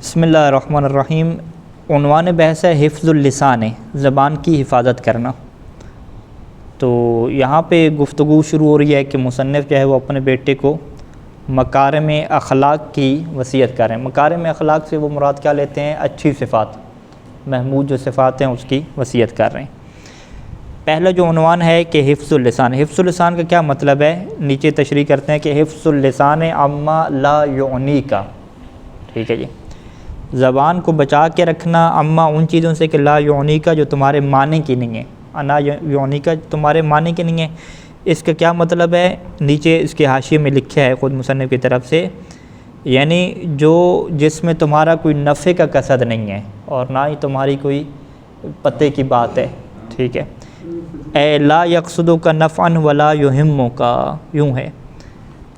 بسم اللہ الرحمن الرحیم۔ عنوان بحث ہے حفظ اللسان، زبان کی حفاظت کرنا۔ تو یہاں پہ گفتگو شروع ہو رہی ہے کہ مصنف جو ہے وہ اپنے بیٹے کو مکارم اخلاق کی وصیت کر رہے ہیں۔ مکارم اخلاق سے وہ مراد کیا لیتے ہیں؟ اچھی صفات، محمود جو صفات ہیں اس کی وصیت کر رہے ہیں۔ پہلا جو عنوان ہے کہ حفظ اللسان، حفظ اللسان کا کیا مطلب ہے؟ نیچے تشریح کرتے ہیں کہ حفظ اللسان عما لا یعنی کا، ٹھیک ہے جی، زبان کو بچا کے رکھنا عما ان چیزوں سے کہ لا یعنی کا جو تمہارے معنی کی نہیں ہے، انا یعنی کا تمہارے معنی کی نہیں ہے۔ اس کا کیا مطلب ہے؟ نیچے اس کے حاشیے میں لکھا ہے خود مصنف کی طرف سے، یعنی جس میں تمہارا کوئی نفع کا قصد نہیں ہے اور نہ ہی تمہاری کوئی پتے کی بات ہے، ٹھیک ہے۔ اے لا یقصدو کا نفعا ولا یہمو کا، یوں ہے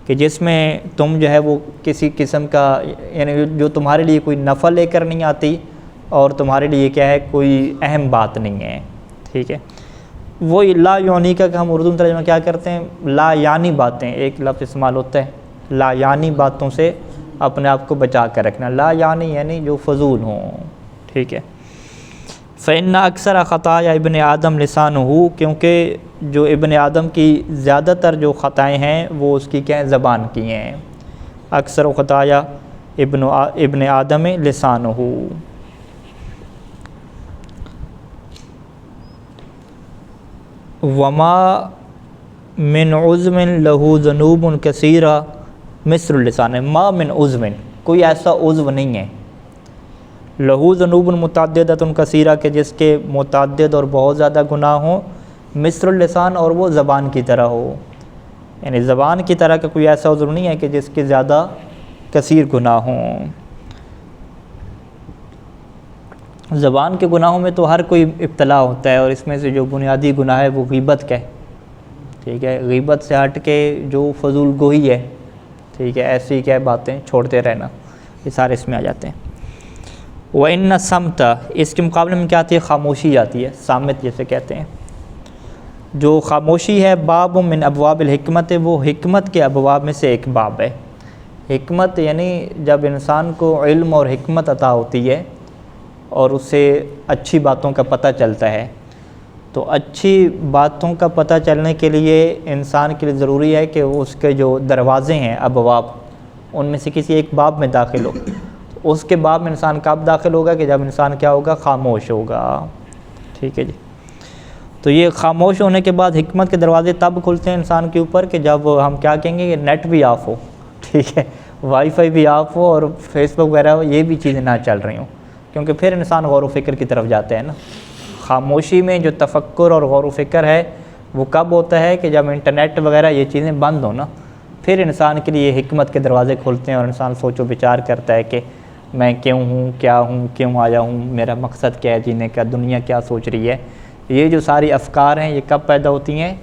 کہ جس میں تم جو ہے وہ کسی قسم کا، یعنی جو تمہارے لیے کوئی نفع لے کر نہیں آتی اور تمہارے لیے کیا ہے کوئی اہم بات نہیں ہے، ٹھیک ہے۔ وہی لا یعنی کا کہ ہم اردو میں ترجمہ کیا کرتے ہیں؟ لا یعنی باتیں، ایک لفظ استعمال ہوتا ہے، لا یعنی باتوں سے اپنے آپ کو بچا کر رکھنا، لا یعنی جو فضول ہوں، ٹھیک ہے۔ فإن اکثر خطایا ابن آدم لسانہ، کیونکہ جو ابن آدم کی زیادہ تر جو خطائیں ہیں وہ اس کی کیا ہیں؟ زبان کی ہیں۔ اکثر خطایا ابن آدم لسانہ، وما من عضو لہ ذنوب کثیرہ مثل اللسان، ما من عضو، کوئی ایسا عضو نہیں ہے، لہو ذنوب متعددۃ کثیرہ کہ جس کے متعدد اور بہت زیادہ گناہ ہوں، مثل اللسان، اور وہ زبان کی طرح ہو، یعنی زبان کی طرح کا کوئی ایسا عضو نہیں ہے کہ جس کے زیادہ کثیر گناہ ہوں۔ زبان کے گناہوں میں تو ہر کوئی ابتلا ہوتا ہے، اور اس میں سے جو بنیادی گناہ ہے وہ غیبت کا ہے، ٹھیک ہے۔ غیبت سے ہٹ کے جو فضول گوئی ہے، ٹھیک ہے، ایسی کیا باتیں چھوڑتے رہنا، یہ سارے اس میں آ جاتے ہیں۔ وَإِنَّ الصَّمْتَ، اس کے مقابلے میں کیا آتی ہے؟ خاموشی آتی ہے، صامت جسے کہتے ہیں۔ جو خاموشی ہے باب من ابواب الحکمت، وہ حکمت کے ابواب میں سے ایک باب ہے۔ حکمت یعنی جب انسان کو علم اور حکمت عطا ہوتی ہے اور اسے اچھی باتوں کا پتہ چلتا ہے، تو اچھی باتوں کا پتہ چلنے کے لیے انسان کے لیے ضروری ہے کہ اس کے جو دروازے ہیں، ابواب، ان میں سے کسی ایک باب میں داخل ہو۔ اس کے باب میں انسان کب داخل ہوگا؟ کہ جب انسان کیا ہوگا؟ خاموش ہوگا، ٹھیک ہے جی۔ تو یہ خاموش ہونے کے بعد حکمت کے دروازے تب کھلتے ہیں انسان کے اوپر کہ جب ہم کیا کہیں گے کہ نیٹ بھی آف ہو، ٹھیک ہے، وائی فائی بھی آف ہو اور فیس بک وغیرہ ہو، یہ بھی چیزیں نہ چل رہی ہوں، کیونکہ پھر انسان غور و فکر کی طرف جاتا ہے نا۔ خاموشی میں جو تفکر اور غور و فکر ہے وہ کب ہوتا ہے؟ کہ جب انٹرنیٹ وغیرہ یہ چیزیں بند ہوں نا، پھر انسان کے لیے حکمت کے دروازے کھلتے ہیں اور انسان سوچ و بچار کرتا ہے کہ میں کیوں ہوں، کیا ہوں، کیوں آیا ہوں، میرا مقصد کیا ہے جینے کا، دنیا کیا سوچ رہی ہے۔ یہ جو ساری افکار ہیں یہ کب پیدا ہوتی ہیں؟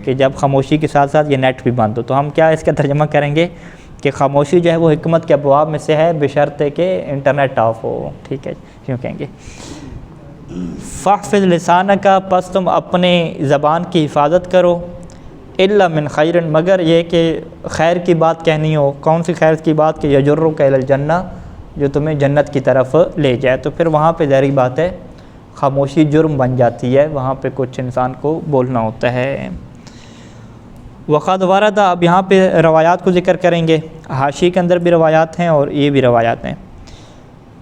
کہ جب خاموشی کے ساتھ ساتھ یہ نیٹ بھی بند ہو۔ تو ہم کیا اس کا ترجمہ کریں گے کہ خاموشی جو ہے وہ حکمت کے ابواب میں سے ہے، بشرطے کہ انٹرنیٹ آف ہو، ٹھیک ہے، یوں کہیں گے۔ فاحفظ لسانک، پس تم اپنے زبان کی حفاظت کرو، الا من خیر، مگر یہ کہ خیر کی بات کہنی ہو۔ کون سی خیر کی بات؟ کہ یجرک الی الجنہ، جو تمہیں جنت کی طرف لے جائے۔ تو پھر وہاں پہ ظاہری بات ہے خاموشی جرم بن جاتی ہے، وہاں پہ کچھ انسان کو بولنا ہوتا ہے۔ وقد ورد، اب یہاں پہ روایات کو ذکر کریں گے، حاشی کے اندر بھی روایات ہیں اور یہ بھی روایات ہیں۔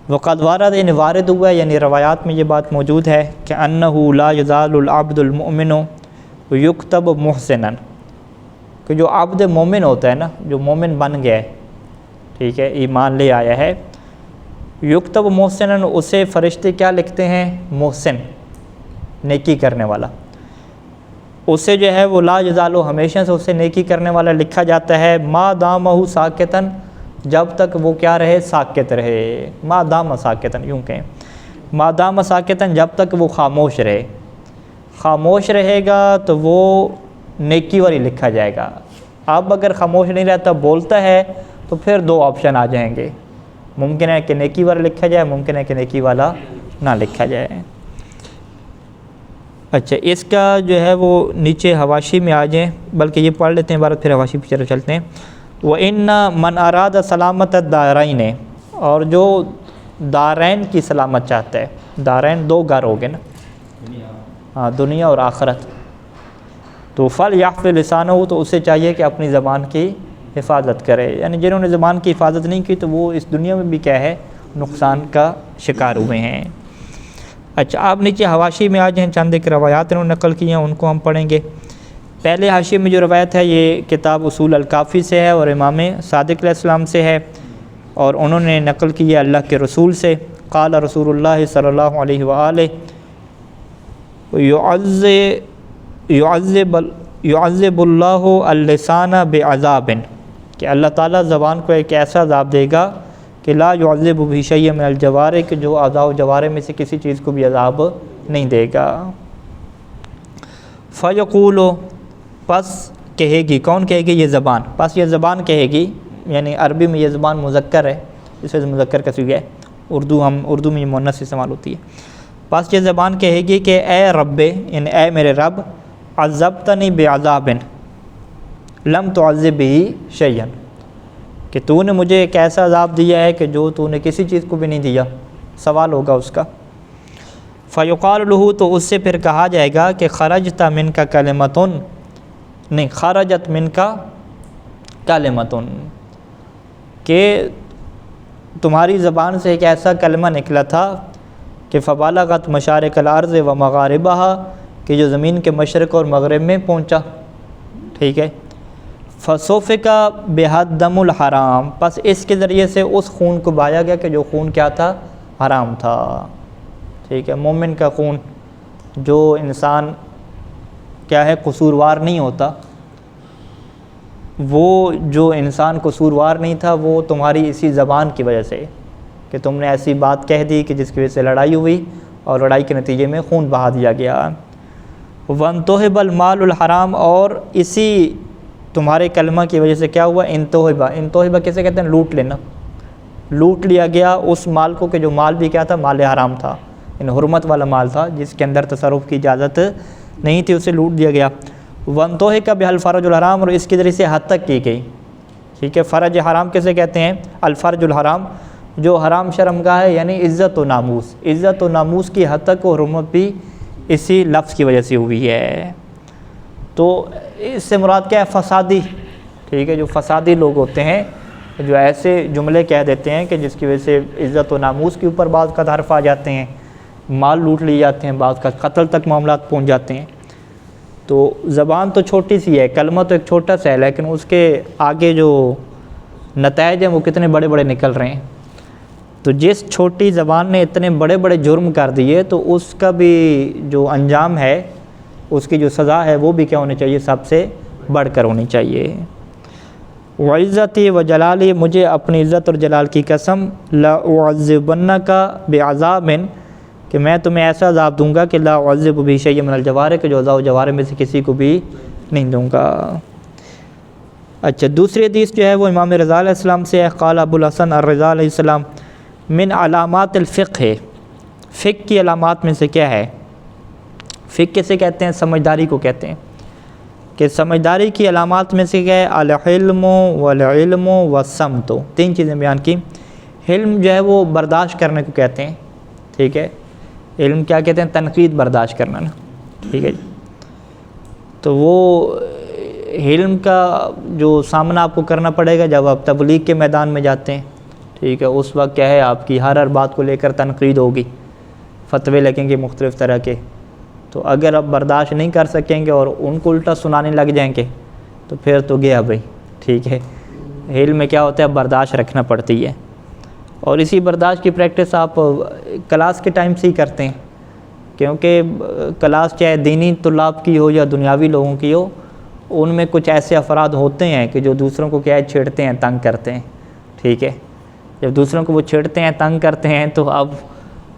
وقد ورد یعنی وارد ہوا ہے، یعنی روایات میں یہ بات موجود ہے کہ انہ لا یزال العبد المؤمن یکتب محسنا، کہ جو عبد مومن ہوتا ہے نا، جو مومن بن گیا ہے، ٹھیک ہے، ایمان لے آیا ہے، یکتب محسنا، اسے فرشتے کیا لکھتے ہیں؟ محسن، نیکی کرنے والا۔ اسے جو ہے وہ لا یزال، ہمیشہ سے اسے نیکی کرنے والا لکھا جاتا ہے، ما دامہ ساکتاً، جب تک وہ کیا رہے؟ ساکت رہے، ما دام ساکتاً، یوں کہیں، ما دام ساکتاً، جب تک وہ خاموش رہے۔ خاموش رہے گا تو وہ نیکی والی لکھا جائے گا۔ اب اگر خاموش نہیں رہتا، بولتا ہے، تو پھر دو آپشن آ جائیں گے، ممکن ہے کہ نیکی والا لکھا جائے، ممکن ہے کہ نیکی والا نہ لکھا جائے۔ اچھا، اس کا جو ہے وہ نیچے حواشی میں آ جائیں، بلکہ یہ پڑھ لیتے ہیں عبارت، پھر حواشی پہ چلتے ہیں۔ وَإِنَّ مَنْ أَرَادَ سَلَامَةَ الدَّارَيْنِ، اور جو دارین کی سلامت چاہتا ہے. دارین دو گھر ہو گئے نا, ہاں دنیا اور آخرت. تو فلیحفظ لسانہ, تو اسے چاہیے کہ اپنی زبان کی حفاظت کرے. یعنی جنہوں نے زبان کی حفاظت نہیں کی تو وہ اس دنیا میں بھی کیا ہے, نقصان کا شکار ہوئے ہیں. اچھا, آپ نیچے حواشی میں آ جائیں, چند ایک روایات انہوں نے نقل کی ہیں, ان کو ہم پڑھیں گے. پہلے حاشیے میں جو روایت ہے یہ کتاب اصول الکافی سے ہے اور امام صادق علیہ السلام سے ہے, اور انہوں نے نقل کی ہے اللہ کے رسول سے. قال رسول اللہ صلی اللہ علیہ وآلہ يعذب اللہ اللسان بعذاب, کہ اللہ تعالیٰ زبان کو ایک ایسا عذاب دے گا کہ لا يعذب به شيء من الجوارح, کہ جو اعضاء و جوارح میں سے کسی چیز کو بھی عذاب نہیں دے گا. فیقول, پس کہے گی, کون کہے گی؟ یہ زبان. پس یہ زبان کہے گی, یعنی عربی میں یہ زبان مذکر ہے, اس وجہ سے مذکر کا صیغہ ہے. اردو میں یہ مؤنث استعمال ہوتی ہے. پس یہ زبان کہے گی کہ اے رب, یعنی اے میرے رب, عذبتنی بعذاب لم تعذب به شیئا, کہ تو نے مجھے ایک ایسا عذاب دیا ہے کہ جو تو نے کسی چیز کو بھی نہیں دیا. سوال ہوگا اس کا. فیقال له, تو اس سے پھر کہا جائے گا کہ خرجت منک کلمۃ, نہیں خرجت منک کلمۃ, کہ تمہاری زبان سے ایک ایسا کلمہ نکلا تھا کہ فبالغت مشارق الارض و مغاربہا, کہ جو زمین کے مشرق اور مغرب میں پہنچا. ٹھیک ہے. فسفک بہا دم الحرام, پس اس کے ذریعے سے اس خون کو بہایا گیا کہ جو خون کیا تھا؟ حرام تھا. ٹھیک ہے. مومن کا خون, جو انسان کیا ہے قصوروار نہیں ہوتا, وہ جو انسان قصوروار نہیں تھا وہ تمہاری اسی زبان کی وجہ سے, کہ تم نے ایسی بات کہہ دی کہ جس کی وجہ سے لڑائی ہوئی اور لڑائی کے نتیجے میں خون بہا دیا گیا. وَانْتُحِبَ الْمَالُ الْحَرَامُ, اور اسی تمہارے کلمہ کی وجہ سے کیا ہوا؟ انتوہبہ کیسے کہتے ہیں؟ لوٹ لینا. لوٹ لیا گیا اس مال کو, کہ جو مال بھی کیا تھا؟ مال حرام تھا, یعنی حرمت والا مال تھا جس کے اندر تصرف کی اجازت نہیں تھی, اسے لوٹ دیا گیا. وَانْتُحِكَ بِهَا الْفَرْجُ الْحَرَامُ, اور اس کے ذریعے سے حد تک کی گئی. ٹھیک ہے. فرج حرام کیسے کہتے ہیں؟ الفرج الحرام, جو حرام شرم کا ہے, یعنی عزت و ناموس. عزت و ناموس کی حد تک و حرمت بھی اسی لفظ کی وجہ سے ہوئی ہے. تو اس سے مراد کیا ہے؟ فسادی. ٹھیک ہے. جو فسادی لوگ ہوتے ہیں, جو ایسے جملے کہہ دیتے ہیں کہ جس کی وجہ سے عزت و ناموس کے اوپر بعض کا حرف آ جاتے ہیں, مال لوٹ لیے جاتے ہیں, بعض کا قتل تک معاملات پہنچ جاتے ہیں. تو زبان تو چھوٹی سی ہے, کلمہ تو ایک چھوٹا سا ہے, لیکن اس کے آگے جو نتائج ہیں وہ کتنے بڑے بڑے نکل رہے ہیں. تو جس چھوٹی زبان نے اتنے بڑے بڑے جرم کر دیے, تو اس کا بھی جو انجام ہے, اس کی جو سزا ہے, وہ بھی کیا ہونی چاہیے؟ سب سے بڑھ کر ہونی چاہیے. وعزتی و جلالی, مجھے اپنی عزت اور جلال کی قسم, لأعذبنک بعذاب, کہ میں تمہیں ایسا عذاب دوں گا کہ لا اعذب به شیء من الجوارح, کہ جو اعضاء و جوارح میں سے کسی کو بھی نہیں دوں گا. اچھا, دوسری حدیث جو ہے وہ امام رضا علیہ السلام سے ہے. قال ابو الحسن الرضا علیہ السلام, من علامات الفقہ, فقہ کی علامات میں سے کیا ہے؟ فقہ کیسے کہتے ہیں؟ سمجھداری کو کہتے ہیں. کہ سمجھداری کی علامات میں سے کیا ہے؟ العلم والعلم والصمت, تین چیزیں بیان کی. علم جو ہے وہ برداشت کرنے کو کہتے ہیں. ٹھیک ہے. علم کیا کہتے ہیں؟ تنقید برداشت کرنا نا. ٹھیک ہے جی. تو وہ علم کا جو سامنا آپ کو کرنا پڑے گا جب آپ تبلیغ کے میدان میں جاتے ہیں. ٹھیک ہے. اس وقت کیا ہے, آپ کی ہر بات کو لے کر تنقید ہوگی, فتوے لگیں گے مختلف طرح کے. تو اگر آپ برداشت نہیں کر سکیں گے اور ان کو الٹا سنانے لگ جائیں گے تو پھر تو گیا بھائی. ٹھیک ہے. علم میں کیا ہوتا ہے؟ برداشت رکھنا پڑتی ہے, اور اسی برداشت کی پریکٹس آپ کلاس کے ٹائم سے ہی کرتے ہیں, کیونکہ کلاس چاہے دینی طلاب کی ہو یا دنیاوی لوگوں کی ہو, ان میں کچھ ایسے افراد ہوتے ہیں کہ جو دوسروں کو کیا ہے چھیڑتے ہیں, تنگ کرتے ہیں. ٹھیک ہے. جب دوسروں کو وہ چھیڑتے ہیں, تنگ کرتے ہیں, تو اب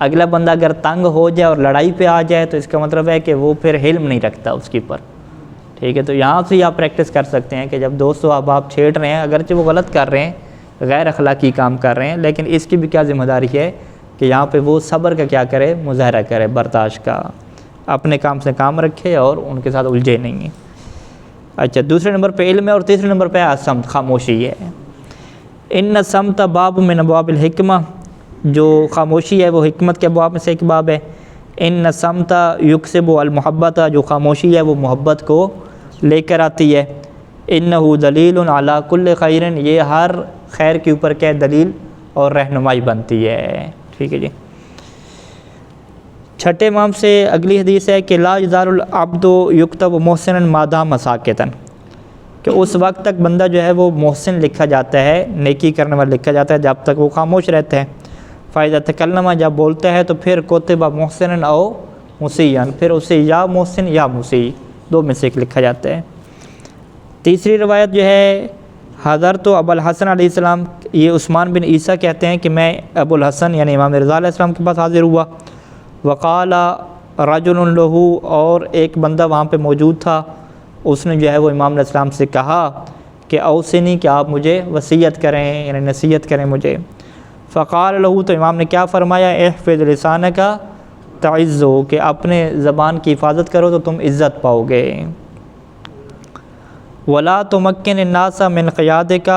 اگلا بندہ اگر تنگ ہو جائے اور لڑائی پہ آ جائے تو اس کا مطلب ہے کہ وہ پھر علم نہیں رکھتا اس کے اوپر. ٹھیک ہے. تو یہاں سے ہی آپ پریکٹس کر سکتے ہیں کہ جب دوستوں اب آپ چھیڑ رہے ہیں, اگرچہ وہ غلط کر رہے ہیں, غیر اخلاقی کام کر رہے ہیں, لیکن اس کی بھی کیا ذمہ داری ہے کہ یہاں پہ وہ صبر کا کیا کرے؟ مظاہرہ کرے, برداشت کا, اپنے کام سے کام رکھے اور ان کے ساتھ الجھے نہیں. اچھا, دوسرے نمبر پہ علم ہے, اور تیسرے نمبر پہ الصمت, خاموشی ہے. ان الصمت باب من ابواب الحکمہ, جو خاموشی ہے وہ حکمت کے ابواب میں سے ایک باب ہے۔ ان صمتا یکسب المحبت، جو خاموشی ہے وہ محبت کو لے کر آتی ہے۔ انہ دلیل علی کل خیر، یہ ہر خیر کے اوپر کیا دلیل اور رہنمائی بنتی ہے۔ ٹھیک ہے جی۔ چھٹے امام سے اگلی حدیث ہے کہ لا یزال العبد یکتب محسنا ما دام ساکتا، کہ اس وقت تک بندہ جو ہے وہ محسن لکھا جاتا ہے، نیکی کرنے والا لکھا جاتا ہے جب تک وہ خاموش رہتا ہے۔ فاذا تکلم، جب بولتا ہے تو پھر کتب محسنا او مسیئا، پھر اسے یا محسن یا مسیء دو میں سے ایک لکھا جاتا ہے۔ تیسری روایت جو ہے حضرت ابو الحسن علیہ السلام، یہ عثمان بن عیسیٰ کہتے ہیں کہ میں ابو الحسن یعنی امام رضا علیہ السلام کے پاس حاضر ہوا۔ وقال رجل له، اور ایک بندہ وہاں پہ موجود تھا، اس نے جو ہے وہ امام علیہ السلام سے کہا کہ اوصنی، کہ آپ مجھے وصیت کریں یعنی نصیحت کریں مجھے۔ فقال له، تو امام نے کیا فرمایا، احفظ لسانک تعز، کہ اپنے زبان کی حفاظت کرو تو تم عزت پاؤ گے۔ ولا تمکن الناس من قیادک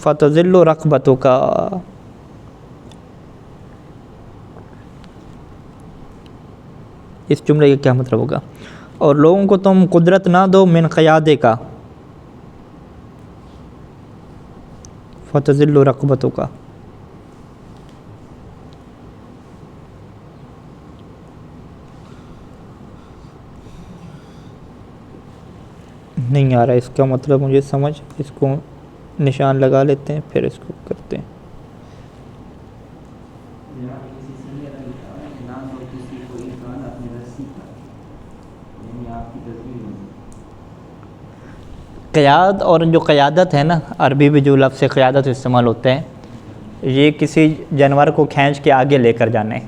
فتذل رقبتک، اس جملے کا کیا مطلب ہوگا، اور لوگوں کو تم قدرت نہ دو من قیادک فتذل رقبتک، نہیں آ رہا اس کا مطلب مجھے سمجھ، اس کو نشان لگا لیتے ہیں پھر اس کو کرتے ہیں۔ قیاد اور جو قیادت ہے نا، عربی میں جو لفظ قیادت استعمال ہوتے ہیں، یہ کسی جانور کو کھینچ کے آگے لے کر جانا ہے۔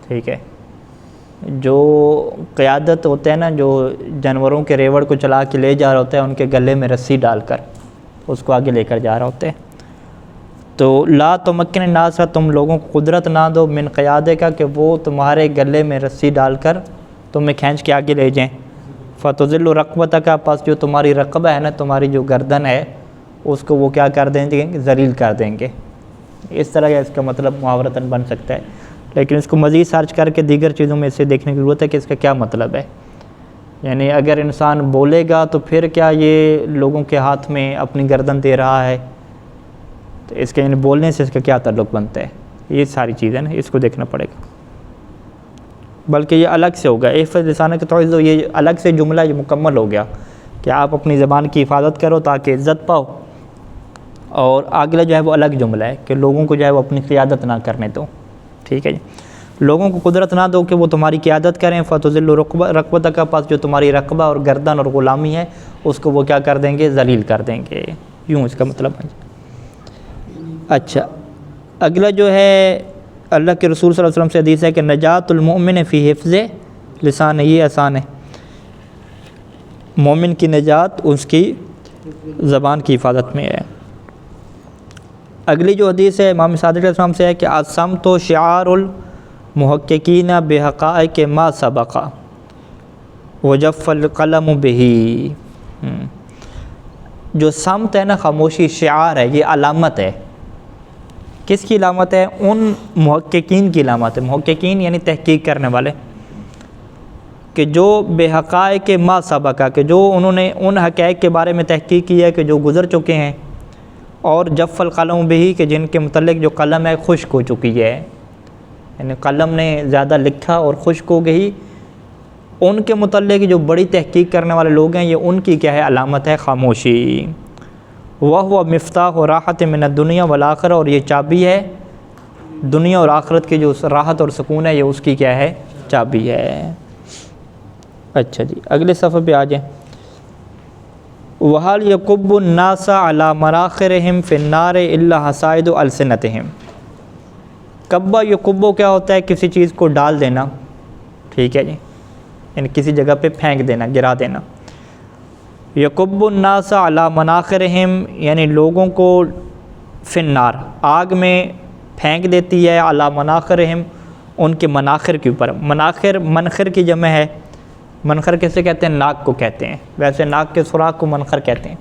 ٹھیک ہے، جو قیادت ہوتے ہیں نا، جو جانوروں کے ریوڑ کو چلا کے لے جا رہا ہوتا ہے، ان کے گلے میں رسی ڈال کر اس کو آگے لے کر جا رہا ہوتا ہے۔ تو لا تمکن الناس، تم لوگوں کو قدرت نہ دو من قیادے کا، کہ وہ تمہارے گلے میں رسی ڈال کر تمہیں کھینچ کے آگے لے جائیں۔ فتذل رقبتک، پس جو تمہاری رقبہ ہے نا، تمہاری جو گردن ہے، اس کو وہ کیا کر دیں گے، ذلیل کر دیں گے۔ اس طرح کا اس کا مطلب محاورتاً بن سکتا ہے، لیکن اس کو مزید سرچ کر کے دیگر چیزوں میں اسے دیکھنے کی ضرورت ہے کہ اس کا کیا مطلب ہے۔ یعنی اگر انسان بولے گا تو پھر کیا یہ لوگوں کے ہاتھ میں اپنی گردن دے رہا ہے، تو اس کے یعنی بولنے سے اس کا کیا تعلق بنتا ہے، یہ ساری چیزیں نا، اس کو دیکھنا پڑے گا۔ بلکہ یہ الگ سے ہوگا، احفظ لسانک تعز، یہ الگ سے جملہ یہ مکمل ہو گیا کہ آپ اپنی زبان کی حفاظت کرو تاکہ عزت پاؤ، اور اگلا جو ہے وہ الگ جملہ ہے کہ لوگوں کو جو ہے وہ اپنی قیادت نہ کرنے دو۔ ٹھیک ہے جی، لوگوں کو قدرت نہ دو کہ وہ تمہاری قیادت کریں۔ فتذل رقبتک، پاس جو تمہاری رقبہ اور گردن اور غلامی ہے اس کو وہ کیا کر دیں گے، ذلیل کر دیں گے، یوں اس کا مطلب ہے۔ اچھا، اگلا جو ہے اللہ کے رسول صلی اللہ علیہ وسلم سے حدیث ہے کہ نجات المؤمن فی حفظ لسان، یہ آسان ہے، مومن کی نجات اس کی زبان کی حفاظت میں ہے۔ اگلی جو حدیث ہے امام صادق علیہ السلام سے ہے کہ الصمت شعار المحققین بحقائق ما سبق وجف القلم بہ، جو صمت ہے نا، خاموشی، شعار ہے، یہ علامت ہے۔ کس کی علامت ہے؟ ان محققین کی علامت ہے۔ محققین یعنی تحقیق کرنے والے، کہ جو بے حقائق ما سبقہ، کہ جو انہوں نے ان حقائق کے بارے میں تحقیق کی ہے کہ جو گزر چکے ہیں، اور جف القلم بہی، کہ جن کے متعلق جو قلم ہے خشک ہو چکی ہے، یعنی قلم نے زیادہ لکھا اور خشک ہو گئی، ان کے متعلق جو بڑی تحقیق کرنے والے لوگ ہیں، یہ ان کی کیا ہے، علامت ہے خاموشی۔ وَهُوَ مِفْتَاحُ رَاحَةٍ مِّنَ الدُّنْيَا وَالْآخِرَةِ، اور یہ چابی ہے دنیا اور آخرت کی جو راحت اور سکون ہے، یہ اس کی کیا ہے، چابی ہے۔ اچھا جی، اگلے صفحے پہ آ جائیں۔ وَهَلْ يَكُبُّ النَّاسَ عَلَى مَرَاخِرِهِمْ فِي النَّارِ إِلَّا حَصَائِدُ أَلْسِنَتِهِمْ۔ کبّا یکبو کیا ہوتا ہے؟ کسی چیز کو ڈال دینا، ٹھیک ہے جی، یعنی کسی جگہ پہ پھینک دینا، گرا دینا۔ یکب الناس علی مناخرہم، یعنی لوگوں کو فی النار، آگ میں پھینک دیتی ہے، علی مناخرہم، ان کے مناخر کے اوپر۔ مناخر منخر کی جمع ہے، منخر کیسے کہتے ہیں؟ ناک کو کہتے ہیں، ویسے ناک کے سوراخ کو منخر کہتے ہیں۔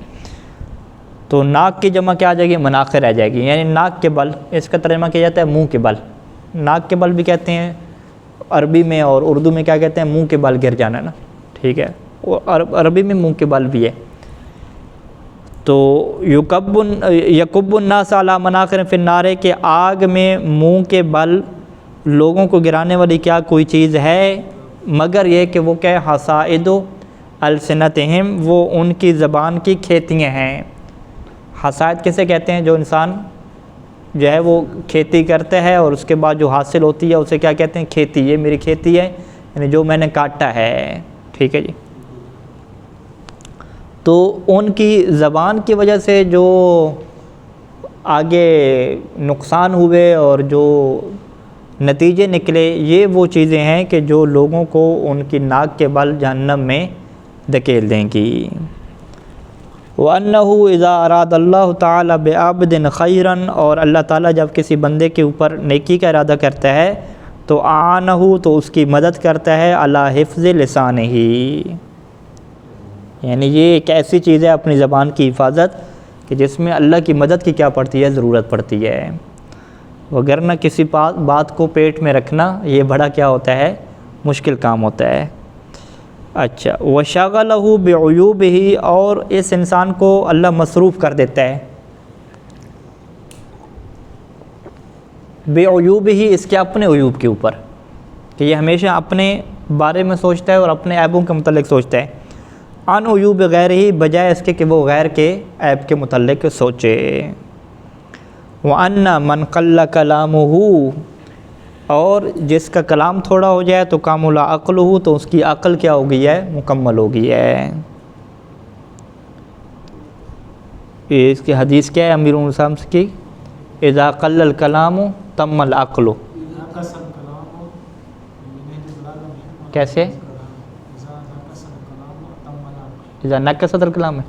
تو تو ناک کی جمع کیا آ جائے گی؟ مناخر رہ جائے گی، یعنی ناک کے بل، اس کا ترجمہ کیا جاتا ہے منہ کے بل، ناک کے بل بھی کہتے ہیں عربی میں، اور اردو میں کیا کہتے ہیں؟ منہ کے بل گر جانا نا، ٹھیک ہے، عربی میں منہ کے بل بھی ہے۔ تو یکب الناس علی مناخر فی النار، کہ آگ میں منہ کے بل لوگوں کو گرانے والی کیا کوئی چیز ہے، مگر یہ کہ وہ کیا حصائد السنتہم، وہ ان کی زبان کی کھیتیاں ہیں۔ حصائد کسے کہتے ہیں؟ جو انسان جو ہے وہ کھیتی کرتا ہے اور اس کے بعد جو حاصل ہوتی ہے اسے کیا کہتے ہیں؟ کھیتی، یہ میری کھیتی ہے، یعنی جو میں نے کاٹا ہے، ٹھیک ہے جی۔ تو ان کی زبان کی وجہ سے جو آگے نقصان ہوئے اور جو نتیجے نکلے، یہ وہ چیزیں ہیں کہ جو لوگوں کو ان کی ناک کے بل جہنم میں دھکیل دیں گی۔ وَأَنَّهُ إِذَا أَرَادَ اللَّهُ تَعَالَى بِعَبْدٍ خَيْرًا، اور اللہ تعالیٰ جب کسی بندے کے اوپر نیکی کا ارادہ کرتا ہے تو أَعَانَهُ، تو اس کی مدد کرتا ہے، عَلَى حِفْظِ لِسَانِهِ، یعنی یہ ایک ایسی چیز ہے اپنی زبان کی حفاظت کہ جس میں اللہ کی مدد کی کیا پڑتی ہے؟ ضرورت پڑتی ہے، وگرنہ کسی بات کو پیٹ میں رکھنا یہ بڑا کیا ہوتا ہے؟ مشکل کام ہوتا ہے۔ اچھا، وَشَغَلَهُ بِعُیُوبِهِ، اور اس انسان کو اللہ مصروف کر دیتا ہے بعیوبہ، اس کے اپنے عیوب کے اوپر، کہ یہ ہمیشہ اپنے بارے میں سوچتا ہے اور اپنے عیبوں کے متعلق سوچتا ہے، عن عیوب غیرہ، بجائے اس کے کہ وہ غیر کے عیب کے متعلق سوچے۔ وَأَنَّ مَنْ قَلَّ كَلَامُهُ، اور جس کا کلام تھوڑا ہو جائے تو کامل عقلہ، تو اس کی عقل کیا ہو گئی ہے؟ مکمل ہو گئی ہے۔ اس کی حدیث کیا ہے امیر المومنین کی؟ اذا قل الکلام تم العقل، کیسے؟ اذا نقصت الکلام ہے،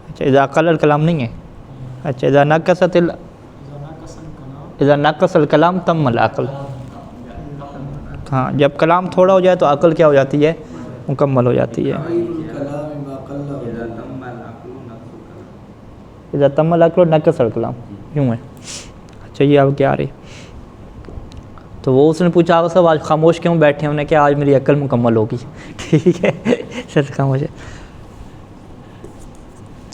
اچھا اذا قل الکلام نہیں ہے، اچھا اذا نقص الکلام تم العقل، ہاں جب کلام تھوڑا ہو جائے تو عقل کیا ہو جاتی ہے؟ مکمل ہو جاتی ہے۔ اذا تم العقل نقص الکلام، یوں ہے، اچھا یہ اب کیا آ رہی؟ تو وہ اس نے پوچھا آگا صاحب آج خاموش کیوں بیٹھے ہیں؟ انہوں نے کہا آج میری عقل مکمل ہوگی، ٹھیک ہے، سر خاموش ہے۔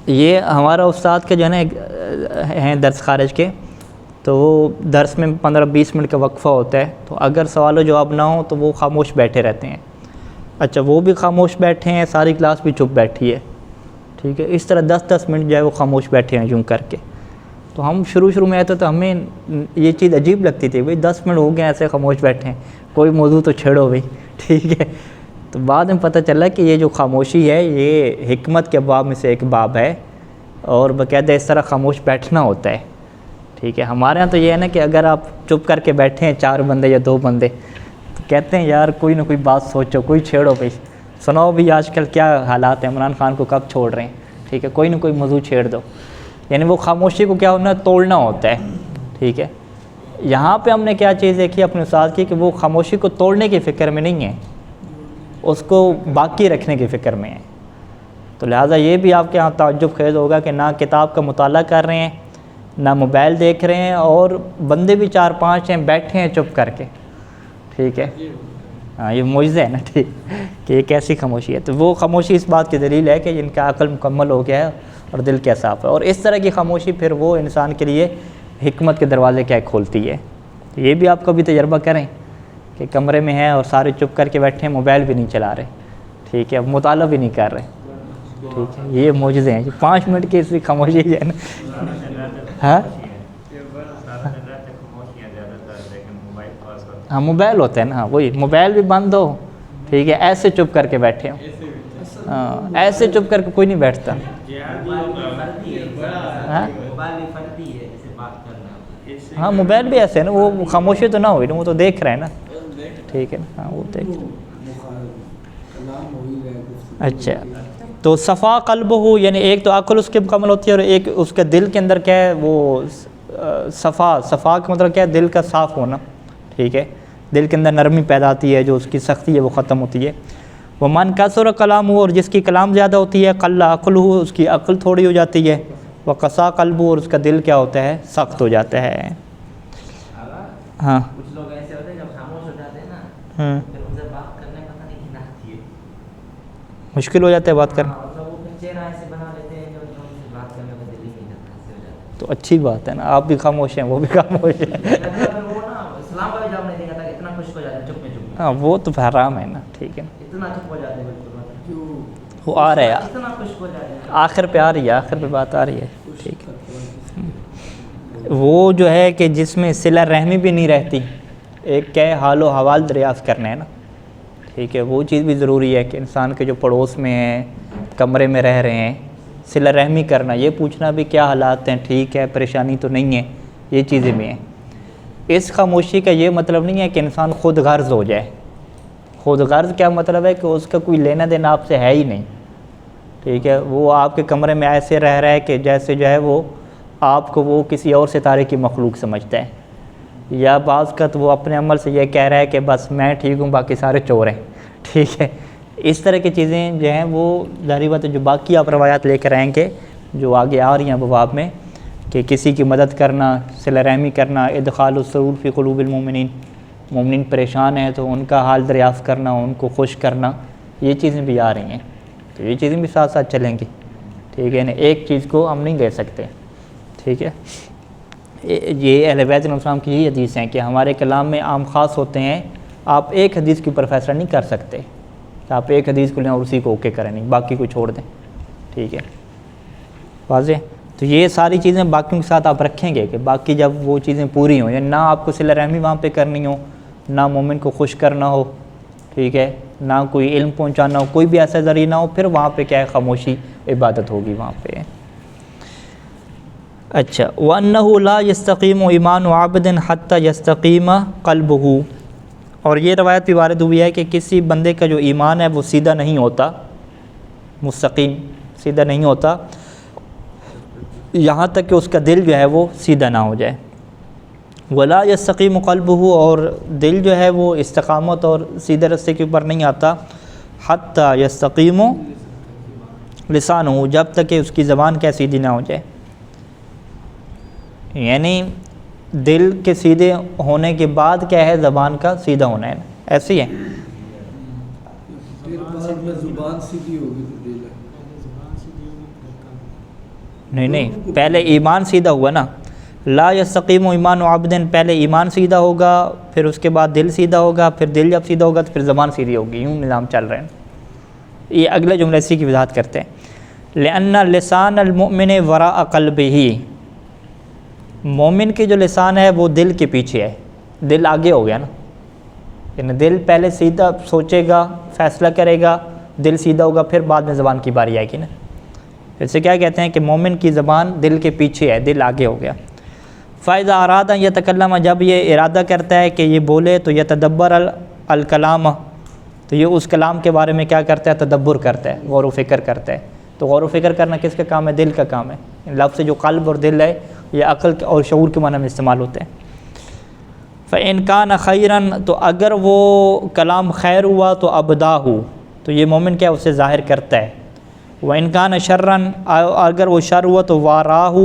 یہ ہمارا استاد کے جو ہے نا ہیں درس خارج کے، تو وہ درس میں 15-20 منٹ کا وقفہ ہوتا ہے، تو اگر سوال و جواب نہ ہو تو وہ خاموش بیٹھے رہتے ہیں۔ اچھا وہ بھی خاموش بیٹھے ہیں، ساری کلاس بھی چپ بیٹھی ہے، ٹھیک ہے، اس طرح 10-10 منٹ جو ہے وہ خاموش بیٹھے ہیں یوں کر کے۔ تو ہم شروع میں آئے تو ہمیں یہ چیز عجیب لگتی تھی، بھئی 10 منٹ ہو گئے ایسے خاموش بیٹھے ہیں، کوئی موضوع تو چھیڑو بھئی، ٹھیک ہے۔ تو بعد میں پتہ چلا کہ یہ جو خاموشی ہے یہ حکمت کے باب میں سے ایک باب ہے، اور باقاعدہ اس طرح خاموش بیٹھنا ہوتا ہے، ٹھیک ہے۔ ہمارے ہاں تو یہ ہے نا کہ اگر آپ چپ کر کے بیٹھے ہیں 4 بندے یا 2 بندے، تو کہتے ہیں یار کوئی نہ کوئی بات سوچو، کوئی چھیڑو بھئی، سناؤ بھی آج کل کیا حالات ہیں، عمران خان کو کب چھوڑ رہے ہیں، ٹھیک ہے، کوئی نہ کوئی موضوع چھیڑ دو، یعنی وہ خاموشی کو کیا ہونا ہے؟ توڑنا ہوتا ہے، ٹھیک ہے۔ یہاں پہ ہم نے کیا چیز دیکھی اپنے استاد کی کہ وہ خاموشی کو توڑنے کی فکر میں نہیں ہے، اس کو باقی رکھنے کی فکر میں ہے۔ تو لہٰذا یہ بھی آپ کے یہاں تعجب خیز ہوگا کہ نہ کتاب کا مطالعہ کر رہے ہیں، نہ موبائل دیکھ رہے ہیں، اور بندے بھی 4-5 ہیں بیٹھے ہیں چپ کر کے، ٹھیک ہے۔ ہاں یہ معجزہ ہے نا، ٹھیک کہ یہ کیسی خاموشی ہے۔ تو وہ خاموشی اس بات کی دلیل ہے کہ جن کا عقل مکمل ہو گیا ہے اور دل کیا صاف ہے، اور اس طرح کی خاموشی پھر وہ انسان کے لیے حکمت کے دروازے کیا کھولتی ہے۔ تو یہ بھی آپ کبھی تجربہ کریں کہ کمرے میں ہیں اور سارے چپ کر کے بیٹھے ہیں، موبائل بھی نہیں چلا رہے، ٹھیک ہے، مطالعہ بھی نہیں کر رہے، ٹھیک ہے، یہ معجزے ہیں۔ 5 منٹ کی اس خاموشی ہے نا، ہاں ہاں موبائل ہوتا ہے نا، ہاں وہی موبائل بھی بند ہو، ٹھیک ہے، ایسے چپ کر کے بیٹھے ہوں، ہاں ایسے چپ کر کے کوئی نہیں بیٹھتا، ہاں موبائل بھی ایسے ہے نا، وہ خاموشی تو نہ ہوئی نا، وہ تو دیکھ رہے ہیں نا، ٹھیک ہے نا، ہاں وہ دیکھ۔ اچھا تو صفا قلب ہو، یعنی ایک تو عقل اس کے مکمل ہوتی ہے، اور ایک اس کے دل کے اندر کیا ہے وہ صفا کا مطلب کیا ہے؟ دل کا صاف ہونا، ٹھیک ہے، دل کے اندر نرمی پیدا آتی ہے، جو اس کی سختی ہے وہ ختم ہوتی ہے۔ ومن کثر کلام ہو، اور جس کی کلام زیادہ ہوتی ہے، قل عقل ہو، اس کی عقل تھوڑی ہو جاتی ہے۔ وقسا قلب، اور اس کا دل کیا ہوتا ہے؟ سخت ہو جاتا ہے۔ ہاں کچھ لوگ ایسے ہوتے ہیں جب خاموش ہو جاتے ہیں نا پھر ان سے بات کرنے پتہ نہیں کتنا آتی ہے، مشکل ہو جاتا ہے بات کرنا، مطلب وہ پھر چہرہ ایسے بنا لیتے ہیں جو ان سے بات کرنے کا دل ہی نہیں کرتا، ایسے ہو جاتا ہے۔ تو اچھی بات ہے نا، آپ بھی خاموش ہیں وہ بھی خاموش ہیں۔ وہ نا اسلام کا بھی جواب نہیں دیتا، اتنا خشک ہو جاتا ہے چپ میں چپ میں، ہاں وہ تو حرام ہے نا، ٹھیک ہے نا، اتنا چپ ہو جاتے ہیں بالکل، وہ آ رہا ہے، اتنا خشک ہو جاتے ہیں، آخر پہ آ رہی ہے، آخر پہ بات آ رہی ہے، ٹھیک ہے۔ وہ جو ہے کہ جس میں صلہ رحمی بھی نہیں رہتی، ایک کیا ہے حال و حوال دریافت کرنا ہے نا، ٹھیک ہے، وہ چیز بھی ضروری ہے کہ انسان کے جو پڑوس میں ہیں، کمرے میں رہ رہے ہیں، صلہ رحمی کرنا، یہ پوچھنا بھی کیا حالات ہیں، ٹھیک ہے، پریشانی تو نہیں ہے، یہ چیزیں بھی ہیں۔ اس خاموشی کا یہ مطلب نہیں ہے کہ انسان خود غرض ہو جائے۔ خود غرض کیا مطلب ہے؟ کہ اس کا کوئی لینا دینا آپ سے ہے ہی نہیں، ٹھیک ہے، وہ آپ کے کمرے میں ایسے رہ رہا ہے کہ جیسے جو ہے وہ آپ کو وہ کسی اور ستارے کی مخلوق سمجھتا ہے، یا بعض کا تو وہ اپنے عمل سے یہ کہہ رہا ہے کہ بس میں ٹھیک ہوں باقی سارے چور ہیں، ٹھیک ہے۔ اس طرح کی چیزیں جو ہیں وہ ظاہری بات ہے، جو باقی آپ روایات لے کر آئیں گے جو آگے آ رہی ہیں باب میں، کہ کسی کی مدد کرنا، صلہ رحمی کرنا، ادخال السرور فی قلوب المومنین، مومنین پریشان ہیں تو ان کا حال دریافت کرنا، ان کو خوش کرنا، یہ چیزیں بھی آ رہی ہیں، تو یہ چیزیں بھی ساتھ ساتھ چلیں گی، ٹھیک ہے نا، ایک چیز کو ہم نہیں لے سکتے، ٹھیک ہے۔ یہ اہل بیت علیہ السلام کی یہی حدیث ہیں کہ ہمارے کلام میں عام خاص ہوتے ہیں، آپ ایک حدیث کے اوپر فیصلہ نہیں کر سکتے کہ آپ ایک حدیث کو لیں اور اسی کو اوکے کریں، نہیں، باقی کو چھوڑ دیں، ٹھیک ہے، واضح۔ تو یہ ساری چیزیں باقیوں کے ساتھ آپ رکھیں گے کہ باقی جب وہ چیزیں پوری ہوں، یعنی نہ آپ کو صلہ رحمی وہاں پہ کرنی ہو، نہ مومن کو خوش کرنا ہو، ٹھیک ہے، نہ کوئی علم پہنچانا ہو، کوئی بھی ایسا ذریعہ نہ ہو، پھر وہاں پہ کیا ہے؟ خاموشی عبادت ہوگی وہاں پہ۔ اچھا، وَأَنَّهُ لَا يَسْتَقِيمُ إِيمَانُ عَبْدٍ حَتَّى يَسْتَقِيمَ قَلْبُهُ، اور یہ روایت بھی وارد ہوئی ہے کہ کسی بندے کا جو ایمان ہے وہ سیدھا نہیں ہوتا، مستقیم سیدھا نہیں ہوتا، یہاں تک کہ اس کا دل جو ہے وہ سیدھا نہ ہو جائے۔ وَلَا يَسْتَقِيمُ قَلْبُهُ، اور دل جو ہے وہ استقامت اور سیدھے راستے کے اوپر نہیں آتا، حَتَّى يَسْتَقِيمُ لِسَانُهُ، جب تک کہ اس کی زبان کیا سیدھی نہ ہو جائے، یعنی دل کے سیدھے ہونے کے بعد کیا ہے؟ زبان کا سیدھا ہونا ہے، ایسے ہی ہے۔ زبان سیدھی ہوگی تو دل ہے، نہیں، پہلے ایمان سیدھا ہوا نا، لا یستقیم ایمان عبد، پہلے ایمان سیدھا ہوگا، پھر اس کے بعد دل سیدھا ہوگا، پھر دل جب سیدھا ہوگا تو پھر زبان سیدھی ہوگی، یوں نظام چل رہے ہیں۔ یہ اگلے جملے اسی کی وضاحت کرتے ہیں، لأن لسان المؤمن وراء قلبہ، مومن کی جو لسان ہے وہ دل کے پیچھے ہے، دل آگے ہو گیا نا، یعنی دل پہلے سیدھا سوچے گا، فیصلہ کرے گا، دل سیدھا ہوگا، پھر بعد میں زبان کی باری آئے گی نا۔ اسے کیا کہتے ہیں کہ مومن کی زبان دل کے پیچھے ہے، دل آگے ہو گیا۔ فَإِذَا أَرَادَ أَن يَتَكَلَّمَ، جب یہ ارادہ کرتا ہے کہ یہ بولے تو يَتَدَبَّرَ الکلام، تو یہ اس کلام کے بارے میں کیا کرتا ہے؟ تدبر کرتا ہے، غور و فکر کرتا ہے۔ تو غور و فکر کرنا کس کا کام ہے؟ دل کا کام ہے۔ لفظ جو قلب اور دل ہے یہ عقل اور شعور کے معنی میں استعمال ہوتے ہیں۔ فَإِنْ كَانَ خَيْرًا، تو اگر وہ کلام خیر ہوا تو ابداہ، تو یہ مومن کیا اسے ظاہر کرتا ہے۔ وَإِنْ كَانَ شَرًّا، اگر وہ شر ہوا تو واراہ،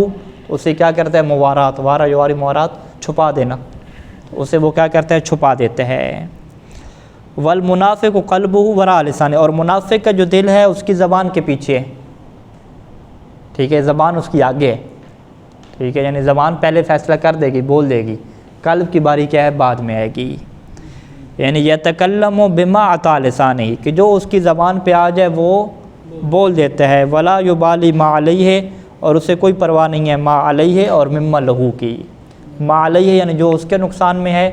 اسے کیا کرتا ہے؟ موارات، وارا یواری موارات، چھپا دینا، اسے وہ کیا کرتا ہے؟ چھپا دیتا ہے۔ وَالْمُنَافِقُ قَلْبُهُ وَرَاءَ لِسَانِهِ، اور منافق کا جو دل ہے اس کی زبان کے پیچھے ہے، ٹھیک ہے، زبان اس کی آگے ہے، ٹھیک ہے، یعنی زبان پہلے فیصلہ کر دے گی، بول دے گی، قلب کی باری کیا ہے؟ بعد میں آئے گی۔ یعنی یتکلم بما عطا لسانہ، کہ جو اس کی زبان پہ آ جائے وہ بول دیتا ہے۔ ولا یبالی ما علیہ، اور اسے کوئی پرواہ نہیں ہے ما علیہ اور مما لہو کی، ما علیہ یعنی جو اس کے نقصان میں ہے،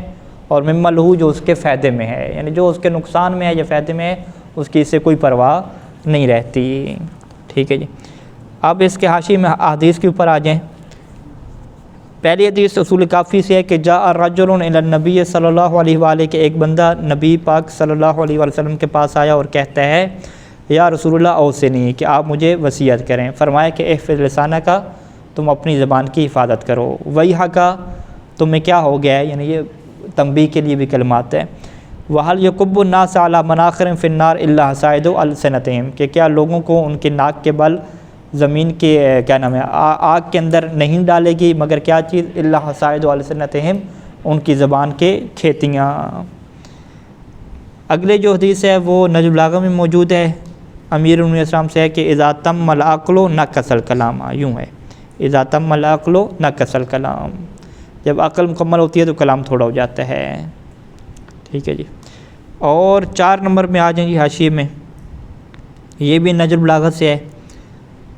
اور مما لہو جو اس کے فائدے میں ہے، یعنی جو اس کے نقصان میں ہے یا فائدے میں ہے اس کی اس سے کوئی پرواہ نہیں رہتی، ٹھیک ہے جی۔ اب اس کے حاشی میں حدیث کے اوپر آ جائیں۔ پہلی حدیث اصول کافی سے ہے کہ جاء رجل الی النبی صلی اللہ علیہ وآلہ، کہ ایک بندہ نبی پاک صلی اللہ علیہ وسلم کے پاس آیا اور کہتا ہے یا رسول اللہ اوصنی، کہ آپ مجھے وصیت کریں۔ فرمایا کہ احفظ لسانہ کا، تم اپنی زبان کی حفاظت کرو، ویحا کا، تمہیں کیا ہو گیا ہے، یعنی یہ تنبیہ کے لیے بھی کلمات ہے۔ وَهَلْ يَكُبُّ النَّاسَ عَلَى مَنَاخِرٍ فِي النَّارِ إِلَّا حَصَائِدُ أَلْسِنَتِهِمْ، کہ کیا لوگوں کو ان کے ناک کے بل زمین کے کیا نام ہے آگ کے اندر نہیں ڈالے گی مگر کیا چیز الا حصائد السنتہم ان کی زبان کے کھیتیاں۔ اگلے جو حدیث ہے وہ نجم البلاغہ میں موجود ہے، امیر المومنین السلام سے ہے کہ اذا تم العقل نقص الکلام، یوں ہے اذا تم العقل نقص الکلام، جب عقل مکمل ہوتی ہے تو کلام تھوڑا ہو جاتا ہے۔ ٹھیک ہے جی، اور 4 نمبر میں آ جائیں جی حاشیے میں، یہ بھی نجم البلاغہ سے ہے،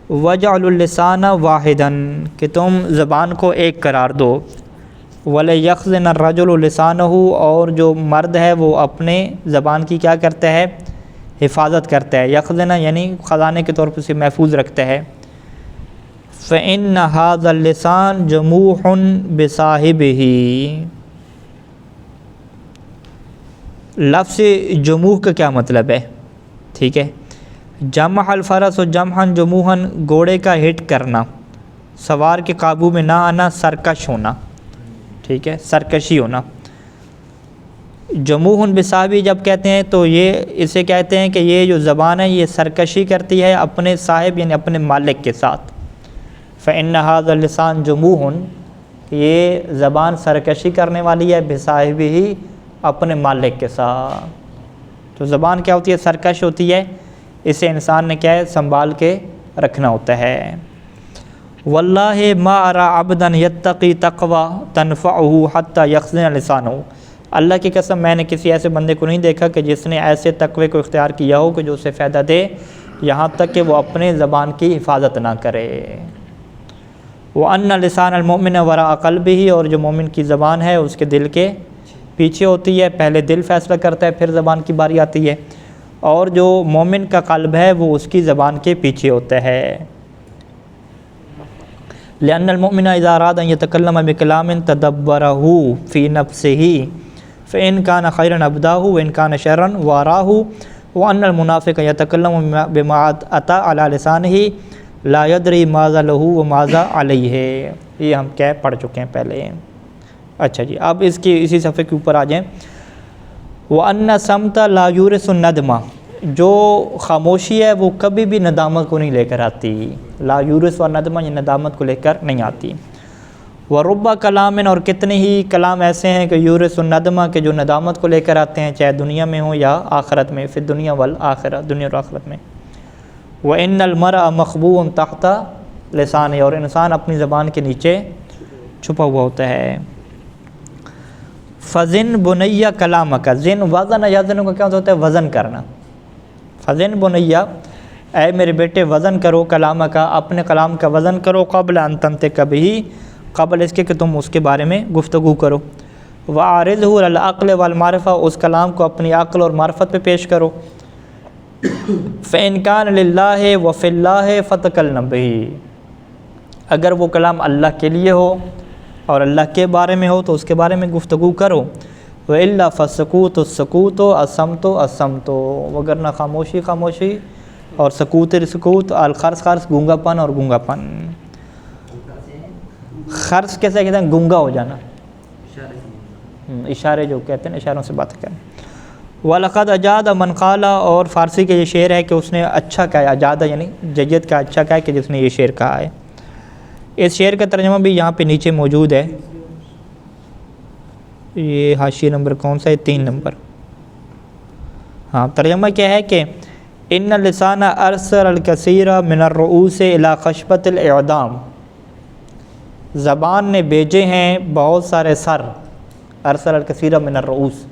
وَجْعَلُوا اللِّسَانَ وَاحِدًا، کہ تم زبان کو ایک قرار دو، وَلَيَخْزِنَ الرَّجُلُ لِسَانَهُ، اور جو مرد ہے وہ اپنے زبان کی کیا کرتا ہے، حفاظت کرتا ہے، یخزن یعنی خزانے کے طور پر اسے محفوظ رکھتا ہے۔ فَإِنَّ هَذَا اللِّسَانَ جَمُوحٌ بِصَاحِبِهِ، لفظ جموح کا کیا مطلب ہے؟ ٹھیک ہے، جمح الفرس و جمحن جموحن، گھوڑے کا ہٹ کرنا، سوار کے قابو میں نہ آنا، سرکش ہونا، ٹھیک ہے، سرکشی ہونا۔ جموحن بصاحبی جب کہتے ہیں تو یہ اسے کہتے ہیں کہ یہ جو زبان ہے یہ سرکشی کرتی ہے اپنے صاحب یعنی اپنے مالک کے ساتھ۔ فإن هذا اللسان جموحن، یہ زبان سرکشی کرنے والی ہے، بصاحبہ اپنے مالک کے ساتھ۔ تو زبان کیا ہوتی ہے؟ سرکش ہوتی ہے، اسے انسان نے کیا ہے سنبھال کے رکھنا ہوتا ہے۔ واللہ ما ارى عبدا یتقی تقوی تنفعہ حتی یخزن لسانہ، اللہ کی قسم میں نے کسی ایسے بندے کو نہیں دیکھا کہ جس نے ایسے تقوی کو اختیار کیا ہو کہ جو اسے فائدہ دے یہاں تک کہ وہ اپنے زبان کی حفاظت نہ کرے۔ وَأَنَّ لِسَانَ الْمُؤْمِنَ وَرَاءَ قَلْبِهِ، اور جو مومن کی زبان ہے اس کے دل کے پیچھے ہوتی ہے، پہلے دل فیصلہ کرتا ہے پھر زبان کی باری آتی ہے، اور جو مومن کا قلب ہے وہ اس کی زبان کے پیچھے ہوتا ہے۔ لأن المؤمن اذا اراد ان يتكلم بكلام تدبره في نفسه فإن كان خيرا ابداه وإن كان شرا واراه، وأن المنافق يتكلم بما أتى على لسانه لا يدري ماذا له وماذا عليه، یہ ہم کیا پڑھ چکے ہیں پہلے۔ اچھا جی، اب اس کی اسی صفحے کے اوپر آ جائیں۔ وَأَنَّ الصَّمْتَ لَا يُورِثُ النَّدْمَ، جو خاموشی ہے وہ کبھی بھی ندامت کو نہیں لے کر آتی، لا یورث الندمہ، یہ ندامت کو لے کر نہیں آتی۔ وَرُبَّ کلام، اور کتنے ہی کلام ایسے ہیں کہ یورث الندمہ، کہ جو ندامت کو لے کر آتے ہیں، چاہے دنیا میں ہوں یا آخرت میں، فی الدنیا والآخرہ، دنیا اور آخرت میں۔ وَإِنَّ الْمَرْءَ مَخْبُوءٌ تَحْتَ لِسَانِهِ، اور انسان اپنی زبان کے نیچے چھپا ہوا ہوتا ہے۔ فَزِن بُنَيَّ کلامک، زن وزن یزن کا کیا ہوتا ہے؟ وزن کرنا۔ فَزِن بُنَيَّ، اے میرے بیٹے وزن کرو، کلامک، اپنے کلام کا وزن کرو، قبل ان تنطق بہ، قبل اس کے کہ تم اس کے بارے میں گفتگو کرو۔ وَعَارِضْهُ عَلَى الْعَقْلِ وَالْمَعْرِفَةِ، اس کلام کو اپنی عقل اور معرفت پہ پیش کرو۔ فَإِنْ كَانَ لِلَّهِ وَفِي اللَّهِ فَتَكَلَّمْ بِهِ، اگر وہ کلام اللہ کے لیے ہو اور اللہ کے بارے میں ہو تو اس کے بارے میں گفتگو کرو۔ وَإِلَّا فَالسُّكُوتُ السُّكُوتُ الصَّمْتُ الصَّمْتُ، وگرنہ خاموشی خاموشی، اور سکوت سکوت، الخرس خرس، گونگا پن اور گونگا پن۔ خرس کیسے کہتے ہیں؟ گونگا ہو جانا، اشارے جو کہتے ہیں اشاروں سے بات کریں۔ وَلَقَدْ أَجَادَ مَنْ قَالَ، اور فارسی کا یہ شعر ہے کہ اس نے اچھا کہا ہے، اجادہ یعنی جید کا اچھا کہا ہے، کہ جس نے یہ شعر کہا ہے۔ اس شعر کا ترجمہ بھی یہاں پہ نیچے موجود ہے، یہ حاشیہ نمبر کون سا ہے؟ 3 نمبر۔ ہاں، ترجمہ کیا ہے کہ ان اللسان ارسل الکثیر من الرؤوس الی خشبۃ الاعدام، زبان نے بھیجے ہیں بہت سارے سر، ارسل الکثیر من الرؤوس،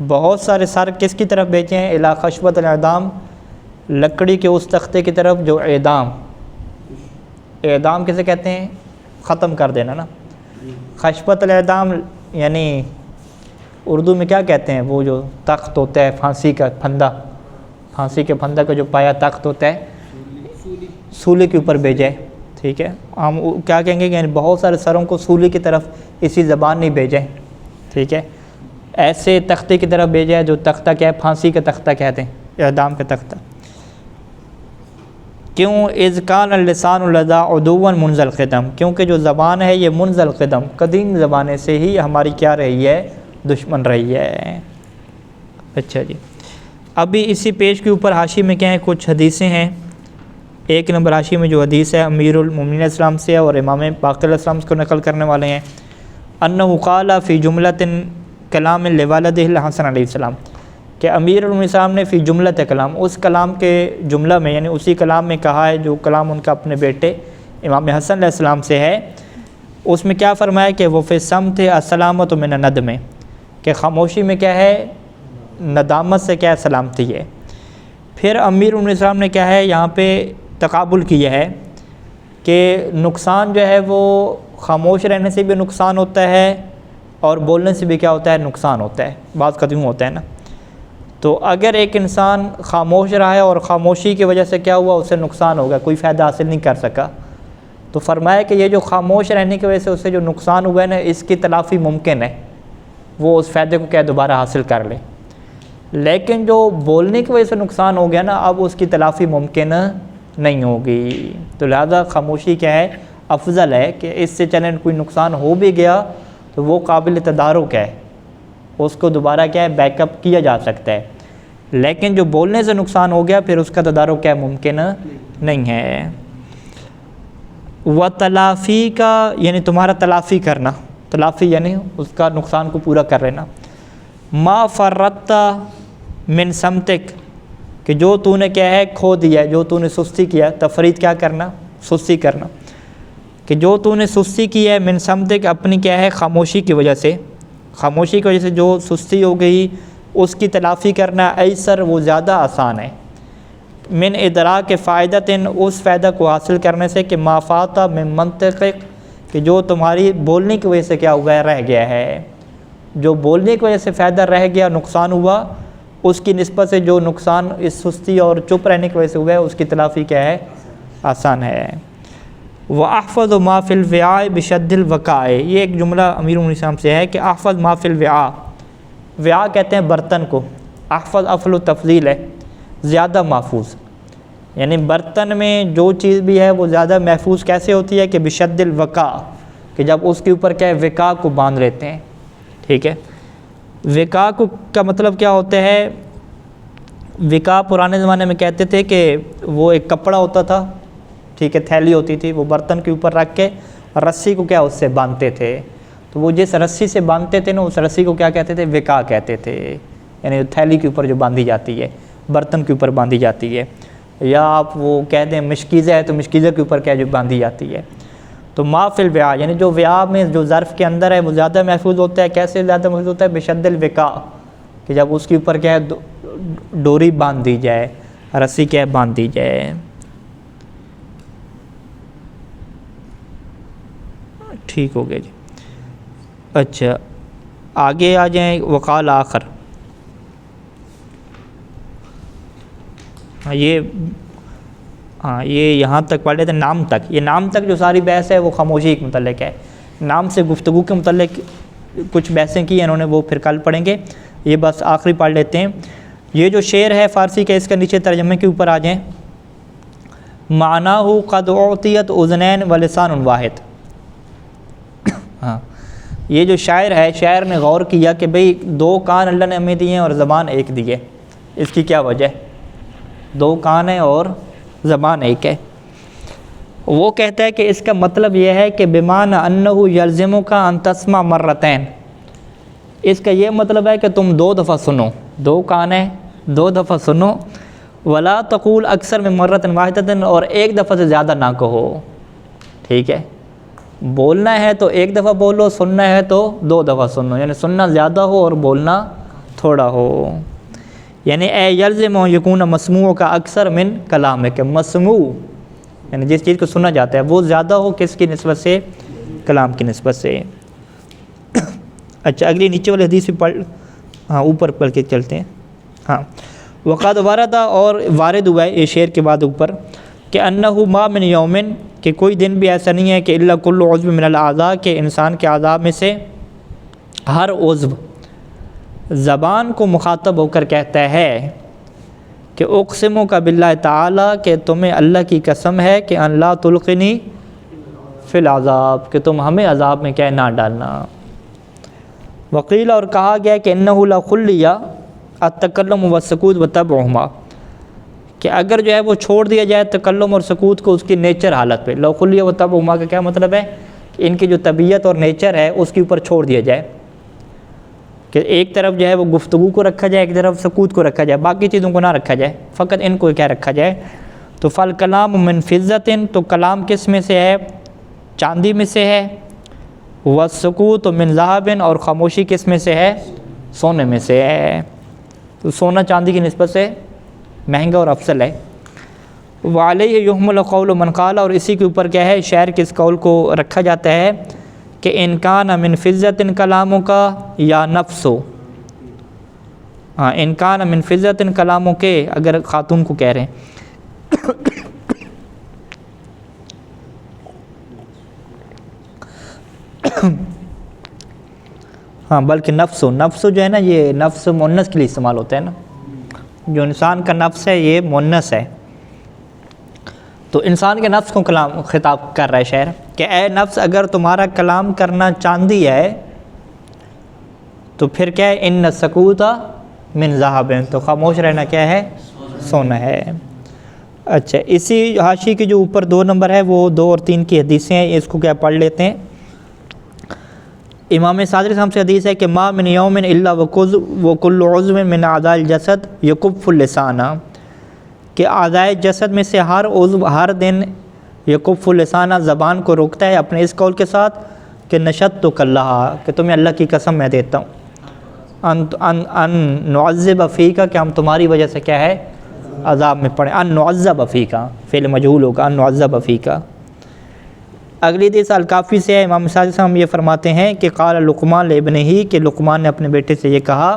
بہت سارے سر کس کی طرف بھیجے ہیں؟ الی خشبۃ الاعدام، لکڑی کے اس تختے کی طرف جو اعدام، اعدام کسے کہتے ہیں؟ ختم کر دینا نا۔ خشبۃ الاعدام یعنی اردو میں کیا کہتے ہیں؟ وہ جو تخت ہوتا ہے پھانسی کا پھندا، پھانسی کے پھندا کا جو پایا تخت ہوتا ہے، سولی کے اوپر بھیجا ہے، ٹھیک ہے۔ ہم کیا کہیں گے کہ یعنی بہت سارے سروں کو سولی کی طرف اسی زبان نہیں بھیجا ہے، ٹھیک ہے، ایسے تختے کی طرف بھیجا ہے جو تختہ کیا ہے؟ پھانسی کا تختہ کہتے ہیں، اعدام کا تختہ۔ کیوں؟ اذ کان اللسان لذا عدوا منذ القدم، کیونکہ جو زبان ہے یہ منذ القدم، قدیم زمانے سے ہی ہماری کیا رہی ہے؟ دشمن رہی ہے۔ اچھا جی، ابھی اسی پیج کے اوپر حاشی میں کیا ہے؟ کچھ حدیثیں ہیں، 1 نمبر حاشیے میں جو حدیث ہے امیر المومنین علیہ السلام سے اور امام باقر علیہ السلام کو نقل کرنے والے ہیں، انہ قال فی جملۃ کلام لوالدہ الحسن علیہ السلام، کہ امیر المومنین صاحب نے فی جملۃ کلام، اس کلام کے جملہ میں یعنی اسی کلام میں کہا ہے جو کلام ان کا اپنے بیٹے امام حسن علیہ السلام سے ہے، اس میں کیا فرمایا کہ وہ فی الصمت السلامۃ من الندم، کہ خاموشی میں کیا ہے ندامت سے کیا سلامتی ہے۔ پھر امیر المومنین صاحب نے کیا ہے یہاں پہ تقابل کیا ہے کہ نقصان جو ہے وہ خاموش رہنے سے بھی نقصان ہوتا ہے اور بولنے سے بھی کیا ہوتا ہے نقصان ہوتا ہے، بعض قدیم ہوتا ہے نا۔ تو اگر ایک انسان خاموش رہا ہے اور خاموشی کی وجہ سے کیا ہوا اسے نقصان ہو گیا، کوئی فائدہ حاصل نہیں کر سکا، تو فرمایا کہ یہ جو خاموش رہنے کی وجہ سے اسے جو نقصان ہوا ہے نا، اس کی تلافی ممکن ہے، وہ اس فائدے کو کیا دوبارہ حاصل کر لے۔ لیکن جو بولنے کی وجہ سے نقصان ہو گیا نا، اب اس کی تلافی ممکن نہیں ہوگی، تو لہذا خاموشی کیا ہے افضل ہے کہ اس سے چلیں کوئی نقصان ہو بھی گیا تو وہ قابل تدارک ہے، اس کو دوبارہ کیا ہے بیک اپ کیا جا سکتا ہے، لیکن جو بولنے سے نقصان ہو گیا پھر اس کا تدارک کیا ممکن نہیں ہے۔ و تلافی کا یعنی تمہارا تلافی کرنا، تلافی یعنی اس کا نقصان کو پورا کر لینا۔ ما فرطت من سمتک، کہ جو تو نے کیا ہے کھو دیا ہے، جو تو نے سستی کیا، تفرید کیا کرنا سستی کرنا، کہ جو تو نے سستی کی ہے من سمتک اپنی کیا ہے خاموشی کی وجہ سے، خاموشی کی وجہ سے جو سستی ہو گئی اس کی تلافی کرنا ایسر وہ زیادہ آسان ہے، من ادراک فائدۃ اس فائدہ کو حاصل کرنے سے کہ ما فات من منطق، کہ جو تمہاری بولنے کی وجہ سے کیا ہوا ہے رہ گیا ہے، جو بولنے کی وجہ سے فائدہ رہ گیا نقصان ہوا، اس کی نسبت سے جو نقصان اس سستی اور چپ رہنے کی وجہ سے ہوا ہے اس کی تلافی کیا ہے آسان ہے۔ وَأَحْفَظُ مَا فِي الْوِعَاءِ بِشَدِّ الْوَقَاءِ، یہ ایک جملہ امیر المومنین صاحب سے ہے کہ احفظ ما فی الوعاء، وعاء کہتے ہیں برتن کو، احفظ افعل تفضیل ہے زیادہ محفوظ، یعنی برتن میں جو چیز بھی ہے وہ زیادہ محفوظ کیسے ہوتی ہے کہ بشد الوقاء، کہ جب اس کے اوپر کیا ہے وقاء کو باندھ لیتے ہیں، ٹھیک ہے۔ وقاء کو کا مطلب کیا ہوتا ہے، وقاء پرانے زمانے میں کہتے تھے کہ وہ ایک کپڑا ہوتا تھا، ٹھیک ہے، تھیلی ہوتی تھی، وہ برتن کے اوپر رکھ کے رسی کو کیا اس سے باندھتے تھے، تو وہ جس رسی سے باندھتے تھے نا اس رسی کو کیا کہتے تھے وقاء کہتے تھے، یعنی تھیلی کے اوپر جو باندھی جاتی ہے، برتن کے اوپر باندھی جاتی ہے، یا آپ وہ کہہ دیں مشکیزہ ہے تو مشکیزہ کے اوپر کیا جو باندھی جاتی ہے۔ تو ما فی الوعاء یعنی جو وعاء میں جو ظرف کے اندر ہے وہ زیادہ محفوظ ہوتا ہے، کیسے زیادہ محفوظ ہوتا ہے بشد الوقاء، کہ جب اس کے اوپر کیا ہے ڈوری باندھ دی جائے، رسی کیا ہے باندھ دی جائے۔ ٹھیک ہو گیا جی۔ اچھا آگے آ جائیں، وقال آخر، یہ یہاں تک پڑھ لیتے ہیں نام تک، یہ نام تک جو ساری بحث ہے وہ خاموشی کے متعلق ہے، نام سے گفتگو کے متعلق کچھ بحثیں کی ہیں انہوں نے، وہ پھر کل پڑھیں گے، یہ بس آخری پڑھ لیتے ہیں۔ یہ جو شعر ہے فارسی کا، اس کا نیچے ترجمے کے اوپر آ جائیں، معناہ قد اعطیت اذنین ولسان واحد، ہاں یہ جو شاعر ہے، شاعر نے غور کیا کہ بھئی 2 کان اللہ نے ہمیں دیے ہیں اور زبان ایک دی ہے، اس کی کیا وجہ ہے، 2 کان ہیں اور زبان ایک ہے۔ وہ کہتا ہے کہ اس کا مطلب یہ ہے کہ بمعنی انہ یلزمک ان تسمع مرتین، اس کا یہ مطلب ہے کہ تم 2 دفعہ سنو، 2 کان ہیں 2 دفعہ سنو، ولا تقول اکثر من مرۃ واحدۃ، اور 1 دفعہ سے زیادہ نہ کہو، ٹھیک ہے، بولنا ہے تو 1 دفعہ بولو، سننا ہے تو 2 دفعہ سنو، یعنی سننا زیادہ ہو اور بولنا تھوڑا ہو، یعنی اے یلزم یکون مسموع کا اکثر من کلام ہے، کہ مسموع یعنی جس چیز کو سنا جاتا ہے وہ زیادہ ہو کس کی نسبت سے، کلام کی نسبت سے۔ اچھا اگلی نیچے والی حدیث بھی پڑھ، ہاں اوپر پڑھ کے چلتے ہیں، ہاں وقد ورد، اور وارد ہوا ہے یہ شعر کے بعد اوپر، کہ انہ ما من یومن، کہ کوئی دن بھی ایسا نہیں ہے کہ الا کل عضو من الاعضاء، کہ انسان کے اعضاء میں سے ہر عضو زبان کو مخاطب ہو کر کہتا ہے کہ اقسموں کا باللہ تعالی، کہ تمہیں اللہ کی قسم ہے کہ ان لا تلقنی فی العذاب، کہ تم ہمیں عذاب میں کیا نہ ڈالنا۔ وقیل، اور کہا گیا کہ انہ لخلیہ التکلم والسکوت وتبعہما، کہ اگر جو ہے وہ چھوڑ دیا جائے تکلم اور سکوت کو اس کی نیچر حالت پہ، لو خلیہ و تبعہما کا کیا مطلب ہے کہ ان کی جو طبیعت اور نیچر ہے اس کے اوپر چھوڑ دیا جائے، کہ ایک طرف جو ہے وہ گفتگو کو رکھا جائے، ایک طرف سکوت کو رکھا جائے، باقی چیزوں کو نہ رکھا جائے، فقط ان کو کیا رکھا جائے۔ تو فالکلام من فضۃ، تو کلام کس میں سے ہے؟ چاندی میں سے ہے، والسکوت من ذہب، اور خاموشی کس میں سے ہے؟ سونے میں سے ہے۔ تو سونا چاندی کی نسبت سے مہنگا اور افضل ہے۔ وعلیہ یحمل قول من قال، اور اسی کے اوپر کیا ہے؟ شعر کے اس قول کو رکھا جاتا ہے کہ ان کان من فضۃ کلاموں کا یا نفسو، ہاں ان کان من فضۃ کلاموں کے، اگر خاتون کو کہہ رہے ہیں ہاں بلکہ نفس جو ہے نا، یہ نفس مؤنث کے لیے استعمال ہوتا ہے نا، جو انسان کا نفس ہے یہ مؤنث ہے، تو انسان کے نفس کو کلام خطاب کر رہا ہے شاعر کہ اے نفس اگر تمہارا کلام کرنا چاندی ہے تو پھر کیا ہے؟ ان السکوت من ذہب، تو خاموش رہنا کیا ہے؟ سونا ہے۔ اچھا، اسی حاشی کے جو اوپر 2 نمبر ہے وہ 2 اور 3 کی حدیثیں ہیں، اس کو کیا پڑھ لیتے ہیں۔ امام صادق صاحب سے حدیث ہے کہ ما من یوم الا وکل عضو من اعضاء الجسد یکف اللسان، کہ اعضائے جسد میں سے ہر عضو ہر دن یکف اللسان زبان کو روکتا ہے اپنے اس قول کے ساتھ کہ نشدتک اللہ، کہ تمہیں اللہ کی قسم میں دیتا ہوں، ان نعذب فیک، کہ ہم تمہاری وجہ سے کیا ہے؟ عذاب میں پڑیں، ان نعذب فیک، فعل مجہول ہوگا، ان نعذب فیک۔ اگلی حدیث الکافی سے ہے، امام صادق صاحب یہ فرماتے ہیں کہ قال لقمان لابنہ، کہ لقمان نے اپنے بیٹے سے یہ کہا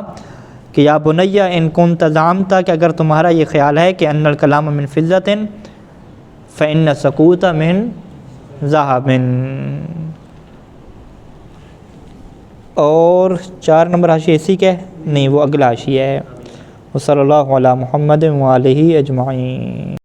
کہ یا بنی ان کنت زعمت، کہ اگر تمہارا یہ خیال ہے کہ ان الکلام من فضۃ فإن السکوت من ذہب۔ اور 4 نمبر حاشیہ اسی کے نہیں، وہ اگلا حاشیہ ہے۔ وصلی اللہ علی محمد وآلہ اجمعین۔